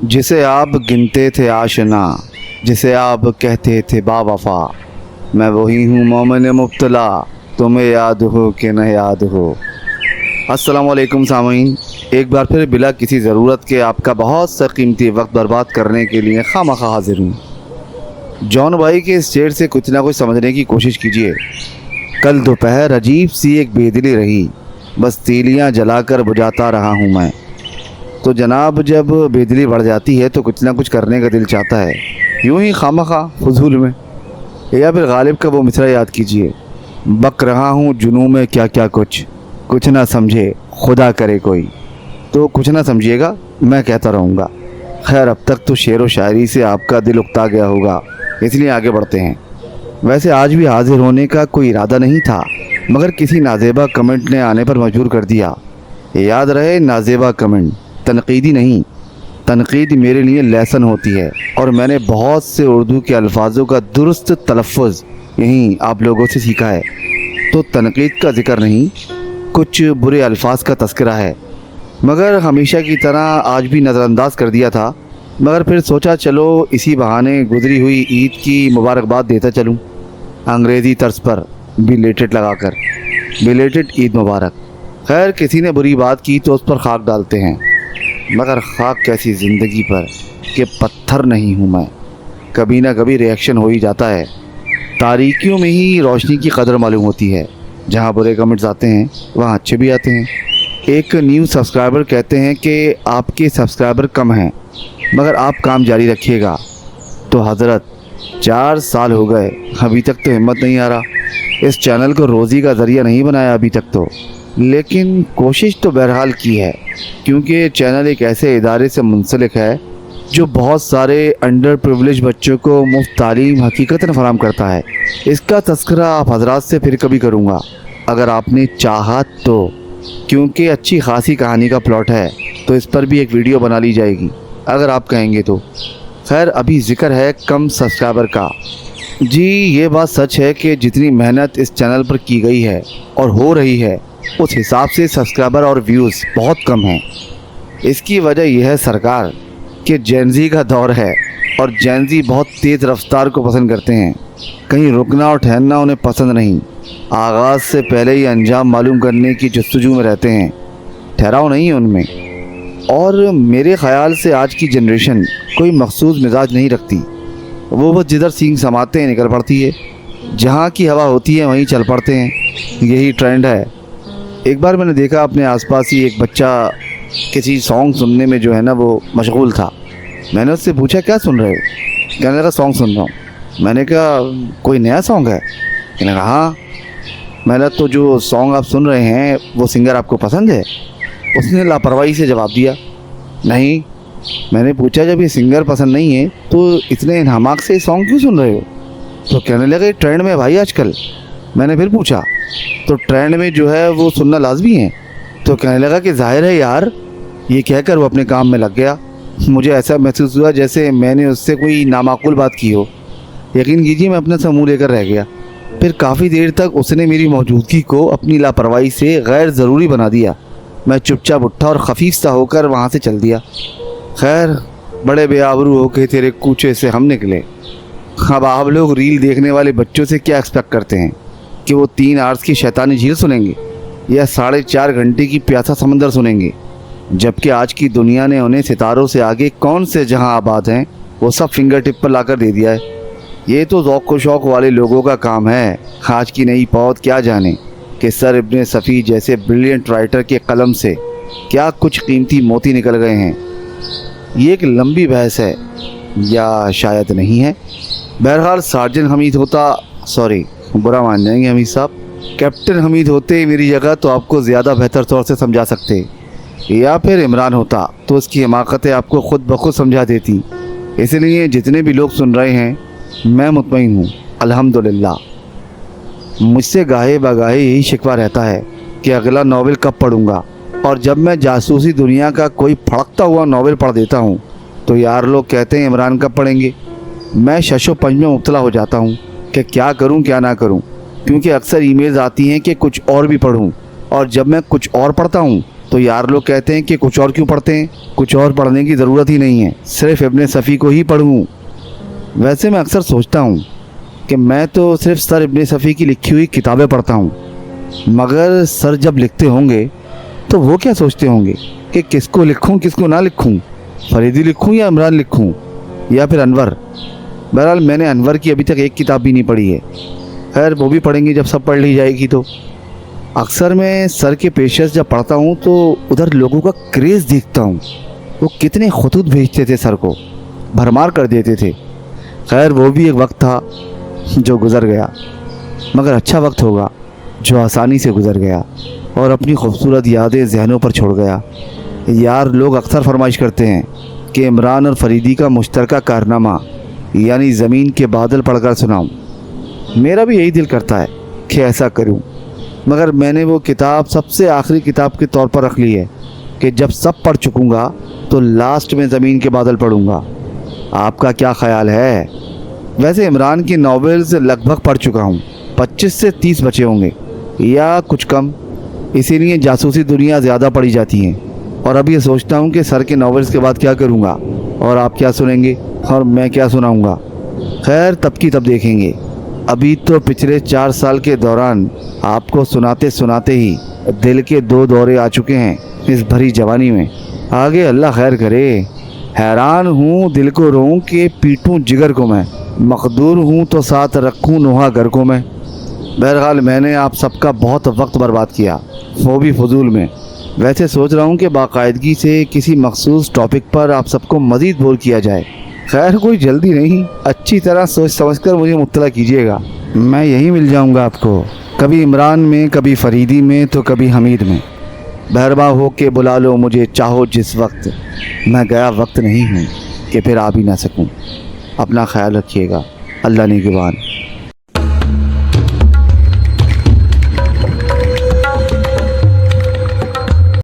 जिसे आप गिनते थे आशना, जिसे आप कहते थे बावफा, मैं वही हूँ मोमिन मुब्तला, तुम्हें याद हो कि न याद हो। अस्सलामुअलैकुम सामीन, एक बार फिर बिला किसी ज़रूरत के आपका बहुत सा कीमती वक्त बर्बाद करने के लिए खामखा हाजिर हूँ। जॉन भाई के इस शेर से कुछ ना कुछ समझने की कोशिश कीजिए। कल दोपहर अजीब सी एक बेदिली रही, बस तीलियाँ जलाकर बुझाता रहा हूँ मैं। तो जनाब, जब बेदिली बढ़ जाती है तो कुछ ना कुछ करने का दिल चाहता है, यूं ही खामखा फजूल में। या फिर गालिब का वो मिसरा याद कीजिए, बक रहा हूँ जुनू में क्या क्या कुछ ना समझे खुदा करे कोई। तो कुछ ना समझिएगा, मैं कहता रहूँगा। खैर, अब तक तो शेर व शायरी से आपका दिल उकता गया होगा, इसलिए आगे बढ़ते हैं। वैसे आज भी हाजिर होने का कोई इरादा नहीं था, मगर किसी नाजेबा कमेंट ने आने पर मजबूर कर दिया। याद रहे, नाजेबा कमेंट, तनकीदी नहीं। तनकीद मेरे लिए लेसन होती है और मैंने बहुत से उर्दू के अल्फाजों का दुरुस्त तलफ़्फ़ुज़ यहीं आप लोगों से सीखा है। तो तनकीद का ज़िक्र नहीं, कुछ बुरे अल्फाज का तस्करा है, मगर हमेशा की तरह आज भी नज़रअंदाज कर दिया था। मगर फिर सोचा चलो इसी बहाने गुजरी हुई ईद की मुबारकबाद देता चलूँ, अंग्रेज़ी तर्ज पर बिलेटेड लगाकर। बिलेटेड ईद मुबारक। खैर, किसी ने बुरी बात की तो उस पर खाक डालते हैं, मगर खाक कैसी ज़िंदगी पर कि पत्थर नहीं हूँ मैं। कभी ना कभी रिएक्शन हो ही जाता है। तारीकियों में ही रोशनी की कदर मालूम होती है। जहाँ बुरे कमेंट्स आते हैं वहाँ अच्छे भी आते हैं। एक न्यू सब्सक्राइबर कहते हैं कि आपके सब्सक्राइबर कम हैं, मगर आप काम जारी रखिएगा। तो हज़रत, 4 साल हो गए, अभी तक तो हिम्मत नहीं आ रहा। इस चैनल को रोज़ी का ज़रिया नहीं बनाया अभी तक तो, लेकिन कोशिश तो बहरहाल की है, क्योंकि चैनल एक ऐसे इदारे से मुंसलिक है जो बहुत सारे अंडर प्रिविलेज बच्चों को मुफ्त तालीम हकीकतन फराहम करता है। इसका तज़किरा आप हजरात से फिर कभी करूँगा, अगर आपने चाहा तो, क्योंकि अच्छी खासी कहानी का प्लॉट है, तो इस पर भी एक वीडियो बना ली जाएगी अगर आप कहेंगे तो। खैर, अभी ज़िक्र है कम सब्सक्राइबर का। जी, ये बात सच है कि जितनी मेहनत इस चैनल पर की गई है और हो रही है, उस हिसाब से सब्सक्राइबर और व्यूज़ बहुत कम हैं। इसकी वजह यह है सरकार कि जेनज़ी का दौर है और जेनज़ी बहुत तेज़ रफ्तार को पसंद करते हैं। कहीं रुकना और ठहरना उन्हें पसंद नहीं। आगाज़ से पहले ही अंजाम मालूम करने की जस्तजू में रहते हैं, ठहराव नहीं है उनमें। और मेरे ख़याल से आज की जनरेशन कोई मखसूस मिजाज नहीं रखती। वो बस जिधर सींग समाते हैं निकल पड़ती है, जहाँ की हवा होती है वहीं चल पड़ते हैं। यही ट्रेंड है। एक बार मैंने देखा अपने आसपास ही एक बच्चा किसी सॉन्ग सुनने में जो है ना वो मशगूल था। मैंने उससे पूछा, क्या सुन रहे हो? कहने लगा, सॉन्ग सुन रहा हूँ। मैंने कहा, कोई नया सॉन्ग है? कहने लगा, हाँ। मैंने तो जो सॉन्ग आप सुन रहे हैं वो सिंगर आपको पसंद है? उसने लापरवाही से जवाब दिया, नहीं। मैंने पूछा, जब ये सिंगर पसंद नहीं है तो इतने हमाक से सॉन्ग क्यों सुन रहे हो? तो कहने लगा, ये ट्रेंड में भाई आजकल। मैंने फिर पूछा, तो ट्रेंड में जो है वो सुनना लाजमी है? तो कहने लगा कि जाहिर है यार। ये कहकर वो अपने काम में लग गया। मुझे ऐसा महसूस हुआ जैसे मैंने उससे कोई नामाकुल बात की हो। यकीन कीजिए, मैं अपना सा मुँह लेकर रह गया। फिर काफ़ी देर तक उसने मेरी मौजूदगी को अपनी लापरवाही से गैर ज़रूरी बना दिया। मैं चुपचाप उठा और खफीफ सा होकर वहाँ से चल दिया। खैर, बड़े बेआबरू होकर तेरे कूचे से हम निकले। अब आप लोग रील देखने वाले बच्चों से क्या एक्सपेक्ट करते हैं कि वो 3 आवर्स की शैतानी झील सुनेंगे या 4.5 घंटे की प्यासा समंदर सुनेंगे? जबकि आज की दुनिया ने उन्हें सितारों से आगे कौन से जहां आबाद हैं वो सब फिंगर टिप पर लाकर दे दिया है। ये तो ज़ौक़ व शौक़ वाले लोगों का काम है। आज की नई पौध क्या जाने कि सर इब्ने सफ़ी जैसे ब्रिलियंट राइटर के कलम से क्या कुछ कीमती मोती निकल गए हैं। ये एक लंबी बहस है, या शायद नहीं है। बहरहाल, सार्जेंट हमीद होता, सॉरी बुरा मान जाएंगे हमीद साहब, कैप्टन हमीद होते मेरी जगह तो आपको ज़्यादा बेहतर तौर से समझा सकते, या फिर इमरान होता तो उसकी हिमाकतें आपको खुद ब खुद समझा देती। इसलिए जितने भी लोग सुन रहे हैं, मैं मुतमईन हूँ अल्हम्दुलिल्लाह। मुझसे गाहे बगाहे यही शिकवा रहता है कि अगला नावल कब पढ़ूँगा, और जब मैं जासूसी दुनिया का कोई फड़कता हुआ नावल पढ़ देता हूँ तो यार लोग कहते हैं इमरान कब पढ़ेंगे। मैं शशो पंज में मुब्तला हो जाता हूँ कि क्या करूँ क्या ना करूँ, क्योंकि अक्सर ईमेल्स आती हैं कि कुछ और भी पढ़ूँ, और जब मैं कुछ और पढ़ता हूँ تو یار لوگ کہتے ہیں کہ کچھ اور کیوں پڑھتے ہیں. کچھ اور پڑھنے کی ضرورت ہی نہیں ہے, صرف ابن صفی کو ہی پڑھوں. ویسے میں اکثر سوچتا ہوں کہ میں تو صرف سر ابن صفی کی لکھی ہوئی کتابیں پڑھتا ہوں, مگر سر جب لکھتے ہوں گے تو وہ کیا سوچتے ہوں گے کہ کس کو لکھوں کس کو نہ لکھوں, فریدی لکھوں یا عمران لکھوں یا پھر انور. بہرحال میں نے انور کی ابھی تک ایک کتاب بھی نہیں پڑھی ہے. خیر وہ بھی پڑھیں گے جب سب پڑھ لی جائے گی. تو اکثر میں سر کے پیشز جب پڑھتا ہوں تو ادھر لوگوں کا کریز دیکھتا ہوں. وہ کتنے خطوط بھیجتے تھے سر کو, بھرمار کر دیتے تھے. خیر وہ بھی ایک وقت تھا جو گزر گیا, مگر اچھا وقت ہوگا جو آسانی سے گزر گیا اور اپنی خوبصورت یادیں ذہنوں پر چھوڑ گیا. یار لوگ اکثر فرمائش کرتے ہیں کہ عمران اور فریدی کا مشترکہ کارنامہ یعنی زمین کے بادل پڑھ کر سناؤں. میرا بھی یہی دل کرتا ہے کہ ایسا کروں, مگر میں نے وہ کتاب سب سے آخری کتاب کے طور پر رکھ لی ہے کہ جب سب پڑھ چکوں گا تو لاسٹ میں زمین کے بادل پڑھوں گا. آپ کا کیا خیال ہے؟ ویسے عمران کی ناولز لگ بھگ پڑھ چکا ہوں, 25 سے 30 بچے ہوں گے یا کچھ کم. اسی لیے جاسوسی دنیا زیادہ پڑھی جاتی ہیں. اور اب یہ سوچتا ہوں کہ سر کے ناولز کے بعد کیا کروں گا اور آپ کیا سنیں گے اور میں کیا سناؤں گا. خیر تب کی تب دیکھیں گے. ابھی تو پچھلے 4 سال کے دوران آپ کو سناتے سناتے ہی دل کے 2 دورے آ چکے ہیں اس بھری جوانی میں. آگے اللہ خیر کرے. حیران ہوں دل کو روؤں کہ پیٹوں جگر کو میں, مقدور ہوں تو ساتھ رکھوں نوحہ گھر کو میں. بہرحال میں نے آپ سب کا بہت وقت برباد کیا, وہ بھی فضول میں. ویسے سوچ رہا ہوں کہ باقاعدگی سے کسی مخصوص ٹاپک پر آپ سب کو مزید بول کیا جائے. خیر کوئی جلدی نہیں, اچھی طرح سوچ سمجھ کر مجھے مطلع کیجیے گا. میں یہی مل جاؤں گا آپ کو, کبھی عمران میں, کبھی فریدی میں, تو کبھی حمید میں. مہرباں ہو کے بلا لو مجھے چاہو جس وقت, میں گیا وقت نہیں ہوں کہ پھر آ بھی نہ سکوں. اپنا خیال رکھیے گا. اللہ نگہبان.